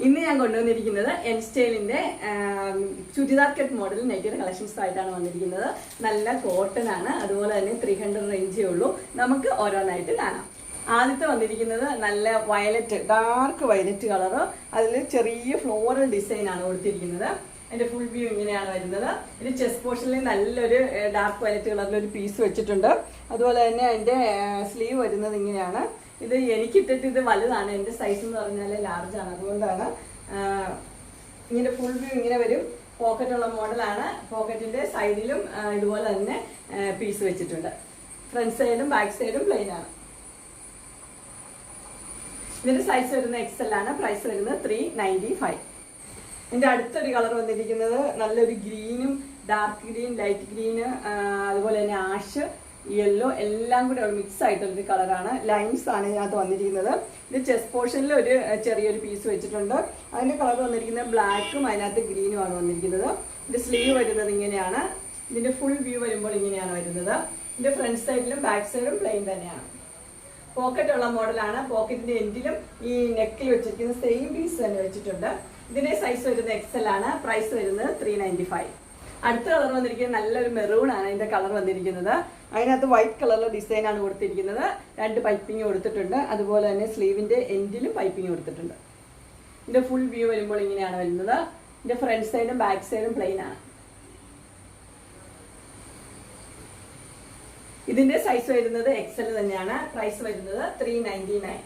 ഇന്ന് ഞാൻ കൊണ്ടുവന്നിരിക്കുന്നത് എൻ സ്റ്റൈലിന്റെ ചുരിദാർ കട്ട് മോഡൽ നൈറ്റിയുടെ കളക്ഷൻസ് ആയിട്ടാണ് വന്നിരിക്കുന്നത്. നല്ല കോട്ടൺ ആണ്, അതുപോലെ തന്നെ 300 റേഞ്ചേ ഉള്ളൂ. നമുക്ക് ഓരോന്നായിട്ട് കാണാം. ആദ്യത്തെ വന്നിരിക്കുന്നത് നല്ല വയലറ്റ്, ഡാർക്ക് വയലറ്റ് കളറ്, അതിൽ ചെറിയ ഫ്ലോറൽ ഡിസൈൻ ആണ് കൊടുത്തിരിക്കുന്നത്. അതിന്റെ ഫുൾ വ്യൂ ഇങ്ങനെയാണ് വരുന്നത്. ഇതിന്റെ ചെസ്റ്റ് പോർഷനിൽ നല്ലൊരു ഡാർക്ക് വയലറ്റ് കളറിലൊരു പീസ് വെച്ചിട്ടുണ്ട്. അതുപോലെ തന്നെ അതിന്റെ സ്ലീവ് വരുന്നത് ഇങ്ങനെയാണ്. ഇത് എനിക്കിട്ടിട്ട് ഇത് വലുതാണ്, എൻ്റെ സൈസ് എന്ന് പറഞ്ഞാൽ ലാർജ് ആണ്, അതുകൊണ്ടാണ് ഇങ്ങനെ ഫുൾ വ്യൂ ഇങ്ങനെ വരും. പോക്കറ്റുള്ള മോഡലാണ്. പോക്കറ്റിന്റെ സൈഡിലും ഇതുപോലെ തന്നെ പീസ് വെച്ചിട്ടുണ്ട്. ഫ്രണ്ട് സൈഡും ബാക്ക് സൈഡും പ്ലെയിൻ ആണ്. ഇതിന്റെ സൈസ് വരുന്നത് XL ആണ്. പ്രൈസ് വരുന്നത് 395. ഇതിന്റെ അടുത്തൊരു കളർ വന്നിരിക്കുന്നത് നല്ലൊരു ഗ്രീനും ഡാർക്ക് ഗ്രീൻ, ലൈറ്റ് ഗ്രീന്, അതുപോലെ തന്നെ ആഷ്, യെല്ലോ എല്ലാം കൂടെ മിക്സ് ആയിട്ടുള്ളൊരു കളറാണ്. ലൈൻസ് ആണ് ഇതിനകത്ത് വന്നിരിക്കുന്നത്. ഇത് ചെസ്റ്റ് പോർഷനിൽ ഒരു ചെറിയൊരു പീസ് വെച്ചിട്ടുണ്ട്. അതിന്റെ കളർ വന്നിരിക്കുന്നത് ബ്ലാക്കും അതിനകത്ത് ഗ്രീനുമാണ് വന്നിരിക്കുന്നത്. ഇതിന്റെ സ്ലീവ് വരുന്നത് ഇങ്ങനെയാണ്. ഇതിന്റെ ഫുൾ വ്യൂ വരുമ്പോൾ ഇങ്ങനെയാണ് വരുന്നത്. ഇതിന്റെ ഫ്രണ്ട് സൈഡിലും ബാക്ക് സൈഡും പ്ലെയിൻ തന്നെയാണ്. പോക്കറ്റ് ഉള്ള മോഡലാണ്. പോക്കറ്റിന്റെ എൻഡിലും ഈ നെക്കിൽ വെച്ചിരിക്കുന്ന സെയിം പീസ് തന്നെ വെച്ചിട്ടുണ്ട്. ഇതിന്റെ സൈസ് വരുന്നത് XL ആണ്. പ്രൈസ് വരുന്നത് 395. അടുത്ത കളർ വന്നിരിക്കുന്നത് നല്ലൊരു മെറൂൺ ആണ്. അതിന്റെ കളർ വന്നിരിക്കുന്നത് അതിനകത്ത് വൈറ്റ് കളറിലെ ഡിസൈൻ ആണ് കൊടുത്തിരിക്കുന്നത്. 2 പൈപ്പിംഗ് കൊടുത്തിട്ടുണ്ട്. അതുപോലെ തന്നെ സ്ലീവിന്റെ എൻഡിലും പൈപ്പിംഗ് കൊടുത്തിട്ടുണ്ട്. ഇതിന്റെ ഫുൾ വ്യൂ വരുമ്പോൾ ഇങ്ങനെയാണ് വരുന്നത്. ഇതിന്റെ ഫ്രണ്ട് സൈഡും ബാക്ക് സൈഡും പ്ലെയിൻ ആണ്. ഇതിന്റെ സൈസ് വരുന്നത് XL തന്നെയാണ്. പ്രൈസ് വരുന്നത് 399.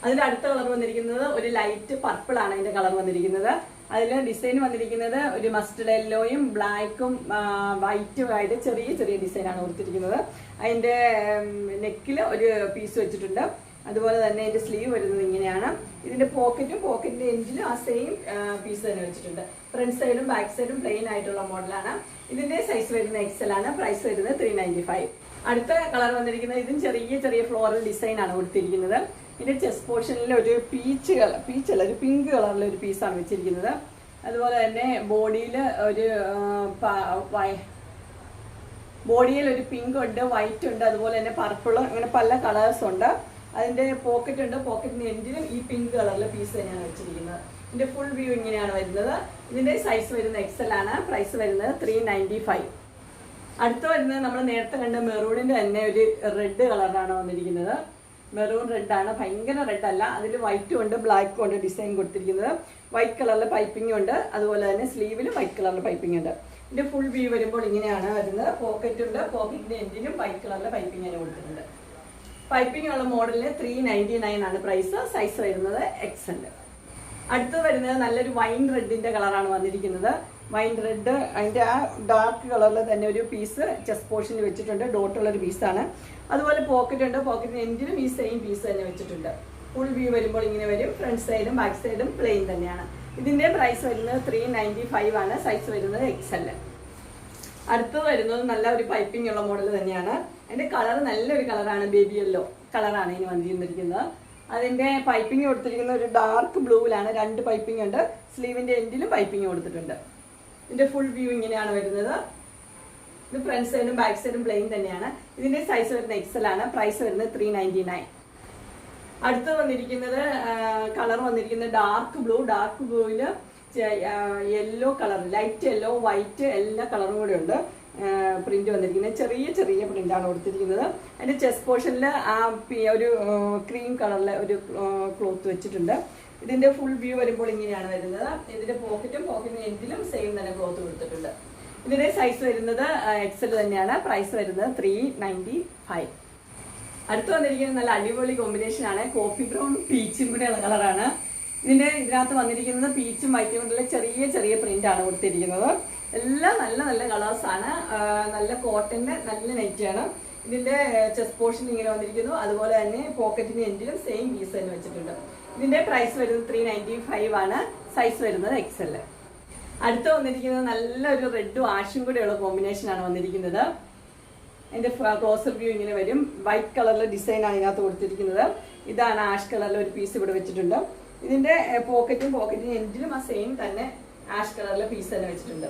അതിന്റെ അടുത്ത കളർ വന്നിരിക്കുന്നത് ഒരു ലൈറ്റ് പർപ്പിൾ ആണ്. അതിന്റെ കളർ വന്നിരിക്കുന്നത് അതിൽ ഡിസൈൻ വന്നിരിക്കുന്നത് ഒരു മസ്റ്റർഡ് യെല്ലോയും ബ്ലാക്കും വൈറ്റും ആയിട്ട് ചെറിയ ചെറിയ ഡിസൈനാണ് കൊടുത്തിരിക്കുന്നത്. അതിന്റെ നെക്കിൽ ഒരു പീസ് വെച്ചിട്ടുണ്ട്. അതുപോലെ തന്നെ അതിന്റെ സ്ലീവ് വരുന്നത് ഇങ്ങനെയാണ്. ഇതിന്റെ പോക്കറ്റിന്റെ എൻഡിലും ആ സെയിം പീസ് തന്നെ വെച്ചിട്ടുണ്ട്. ഫ്രണ്ട് സൈഡും ബാക്ക് സൈഡും പ്ലെയിൻ ആയിട്ടുള്ള മോഡലാണ്. ഇതിന്റെ സൈസ് വരുന്നത് XL ആണ്. പ്രൈസ് വരുന്നത് 395. അടുത്ത കളർ വന്നിരിക്കുന്നത് ഇതും ചെറിയ ചെറിയ ഫ്ലോറൽ ഡിസൈൻ ആണ് കൊടുത്തിരിക്കുന്നത്. ഇതിന്റെ ചെസ്റ്റ് പോർഷനിൽ ഒരു പീച്ചല്ല ഒരു പിങ്ക് കളറിലെ ഒരു പീസാണ് വെച്ചിരിക്കുന്നത്. അതുപോലെ തന്നെ ബോഡിയിൽ ഒരു പിങ്ക് ഉണ്ട്, വൈറ്റ് ഉണ്ട്, അതുപോലെ തന്നെ പർപ്പിൾ, അങ്ങനെ പല കളേഴ്സ് ഉണ്ട്. അതിന്റെ പോക്കറ്റ് ഉണ്ട്. പോക്കറ്റിന്റെ എൻഡിലും ഈ പിങ്ക് കളറിലെ പീസ് തന്നെയാണ് വെച്ചിരിക്കുന്നത്. ഇതിന്റെ ഫുൾ വ്യൂ ഇങ്ങനെയാണ് വരുന്നത്. ഇതിന്റെ സൈസ് വരുന്നത് XL ആണ്. പ്രൈസ് വരുന്നത് 395. അടുത്ത് വരുന്നത് നമ്മൾ നേരത്തെ കണ്ട മെറൂണിന്റെ തന്നെ ഒരു റെഡ് കളറാണ് വന്നിരിക്കുന്നത്. മെറൂൺ റെഡ് ആണ്, ഭയങ്കര റെഡ് അല്ല. അതിൽ വൈറ്റും ഉണ്ട് ബ്ലാക്കും ഉണ്ട് ഡിസൈൻ കൊടുത്തിരിക്കുന്നത്. വൈറ്റ് കളറിലെ പൈപ്പിംഗ് ഉണ്ട്. അതുപോലെ തന്നെ സ്ലീവിലും വൈറ്റ് കളറിലെ പൈപ്പിംഗ് ഉണ്ട്. ഇതിന്റെ ഫുൾ വ്യൂ വരുമ്പോൾ ഇങ്ങനെയാണ് വരുന്നത്. പോക്കറ്റ് ഉണ്ട്. പോക്കറ്റിന്റെ എൻഡിലും വൈറ്റ് കളറിലെ പൈപ്പിംഗ് തന്നെ കൊടുത്തിട്ടുണ്ട്. പൈപ്പിംഗ് ഉള്ള മോഡലിന് 399 ആണ് പ്രൈസ്. സൈസ് വരുന്നത് XL. അടുത്ത് വരുന്നത് നല്ലൊരു വൈൻ റെഡിന്റെ കളറാണ് വന്നിരിക്കുന്നത്. വൈൻ റെഡ്, അതിന്റെ ആ ഡാർക്ക് കളറിൽ തന്നെ ഒരു പീസ് ചെസ്റ്റ് പോർഷനിൽ വെച്ചിട്ടുണ്ട്. ഡോട്ടുള്ളൊരു പീസാണ്. അതുപോലെ പോക്കറ്റ് ഉണ്ട്. പോക്കറ്റിന് എൻഡിലും ഈ സെയിം പീസ് തന്നെ വെച്ചിട്ടുണ്ട്. ഫുൾ വ്യൂ വരുമ്പോൾ ഇങ്ങനെ വരും. ഫ്രണ്ട് സൈഡും ബാക്ക് സൈഡും പ്ലെയിൻ തന്നെയാണ്. ഇതിന്റെ പ്രൈസ് വരുന്നത് 395 ആണ്. സൈസ് വരുന്നത് XL. അടുത്ത് വരുന്നത് നല്ല ഒരു പൈപ്പിംഗ് ഉള്ള മോഡൽ തന്നെയാണ്. അതിന്റെ കളർ നല്ലൊരു കളറാണ്, ബേബി യെല്ലോ കളറാണ് ഇതിന് വന്നിരിക്കുന്നത്. അതിന്റെ പൈപ്പിംഗ് കൊടുത്തിരിക്കുന്ന ഒരു ഡാർക്ക് ബ്ലൂവിലാണ്. 2 പൈപ്പിംഗ് ഉണ്ട്. സ്ലീവിന്റെ എൻഡിലും പൈപ്പിംഗ് കൊടുത്തിട്ടുണ്ട്. ഇതിന്റെ ഫുൾ വ്യൂ ഇങ്ങനെയാണ് വരുന്നത്. ഇത് ഫ്രണ്ട് സൈഡും ബാക്ക് സൈഡും പ്ലെയിൻ തന്നെയാണ്. ഇതിന്റെ സൈസ് വരുന്നത് XL ആണ്. പ്രൈസ് വരുന്നത് 399. അടുത്ത് വന്നിരിക്കുന്നത് കളർ വന്നിരിക്കുന്നത് ഡാർക്ക് ബ്ലൂവില് yellow colour, light yellow, white എല്ലാ കളറും കൂടെ ഉണ്ട്. പ്രിന്റ് വന്നിരിക്കുന്നത് ചെറിയ ചെറിയ പ്രിന്റാണ് കൊടുത്തിരിക്കുന്നത്. അതിന്റെ ചെസ്റ്റ് പോർഷനിൽ ആ ഒരു ക്രീം കളറിലെ ഒരു ക്ലോത്ത് വെച്ചിട്ടുണ്ട്. ഇതിന്റെ ഫുൾ വ്യൂ വരുമ്പോൾ ഇങ്ങനെയാണ് വരുന്നത്. ഇതിന്റെ പോക്കറ്റിന് എൻഡിലും സെയിം തന്നെ ക്ലോത്ത് കൊടുത്തിട്ടുണ്ട്. ഇതിന്റെ സൈസ് വരുന്നത് XL തന്നെയാണ്. പ്രൈസ് വരുന്നത് 395. അടുത്ത് വന്നിരിക്കുന്നത് നല്ല അടിപൊളി കോമ്പിനേഷൻ ആണ്. കോഫി ബ്രൗൺ പീച്ചും കൂടെ ഉള്ള കളറാണ്. ഇതിനകത്ത് വന്നിരിക്കുന്നത് പീച്ചും വൈറ്റും കൊണ്ടുള്ള ചെറിയ ചെറിയ പ്രിന്റ് ആണ് കൊടുത്തിരിക്കുന്നത്. എല്ലാം നല്ല നല്ല കളേഴ്സ് ആണ്. നല്ല കോട്ടന്റെ നല്ല നെറ്റാണ്. ഇതിന്റെ ചെസ്റ്റ് പോർഷൻ ഇങ്ങനെ വന്നിരിക്കുന്നു. അതുപോലെ തന്നെ പോക്കറ്റിന് എൻഡിലും സെയിം പീസ് തന്നെ വെച്ചിട്ടുണ്ട്. ഇതിന്റെ പ്രൈസ് വരുന്നത് 395 ആണ്. സൈസ് വരുന്നത് XL. അടുത്ത് വന്നിരിക്കുന്നത് നല്ലൊരു റെഡും ആഷും കൂടെയുള്ള കോമ്പിനേഷൻ ആണ് വന്നിരിക്കുന്നത്. അതിന്റെ ക്ലോസർ വ്യൂ ഇങ്ങനെ വരും. വൈറ്റ് കളറിലെ ഡിസൈൻ ആണ് ഇതിനകത്ത് കൊടുത്തിരിക്കുന്നത്. ഇതാണ് ആഷ് കളറിലെ ഒരു പീസ് ഇവിടെ വെച്ചിട്ടുണ്ട്. ഇതിന്റെ പോക്കറ്റിന് എൻഡിലും ആ സെയിം തന്നെ ആഷ് കളറിലെ പീസ് തന്നെ വെച്ചിട്ടുണ്ട്.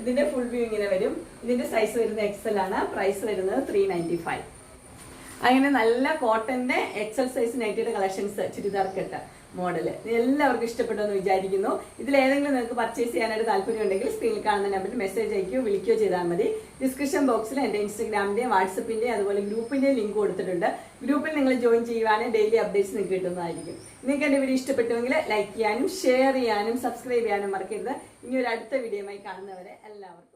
ഇതിന്റെ ഫുൾ വ്യൂ ഇങ്ങനെ വരും. ഇതിന്റെ സൈസ് വരുന്നത് XL ആണ്. പ്രൈസ് വരുന്നത് 395. അങ്ങനെ നല്ല കോട്ടന്റെ XL സൈസ് നൈറ്റിയുടെ കളക്ഷൻസ് ചുരിദാർ കെട്ട് മോഡൽ. എല്ലാവർക്കും ഇഷ്ടപ്പെട്ടെന്ന് വിചാരിക്കുന്നു. ഇതിലേതെങ്കിലും നിങ്ങൾക്ക് പർച്ചേസ് ചെയ്യാനായിട്ട് താല്പര്യം ഉണ്ടെങ്കിൽ സ്ക്രീനിൽ കാണുന്ന നമ്പറിൽ മെസ്സേജ് അയക്കുകയോ വിളിക്കുകയോ ചെയ്താൽ മതി. ഡിസ്ക്രിപ്ഷൻ ബോക്സിൽ എൻ്റെ ഇൻസ്റ്റാഗ്രാമിൻ്റെയും വാട്സപ്പിൻ്റെയും അതുപോലെ ഗ്രൂപ്പിൻ്റെയും ലിങ്ക് കൊടുത്തിട്ടുണ്ട്. ഗ്രൂപ്പിൽ നിങ്ങൾ ജോയിൻ ചെയ്യുവാണെങ്കിൽ ഡെയിലി അപ്ഡേറ്റ്സ് നിങ്ങൾക്ക് കിട്ടുന്നതായിരിക്കും. നിങ്ങൾക്ക് എൻ്റെ വീഡിയോ ഇഷ്ടപ്പെട്ടുവെങ്കിൽ ലൈക്ക് ചെയ്യാനും ഷെയർ ചെയ്യാനും സബ്സ്ക്രൈബ് ചെയ്യാനും മറക്കരുത്. ഇനി ഒരു അടുത്ത വീഡിയോയുമായി കാണുന്നവരെ എല്ലാവർക്കും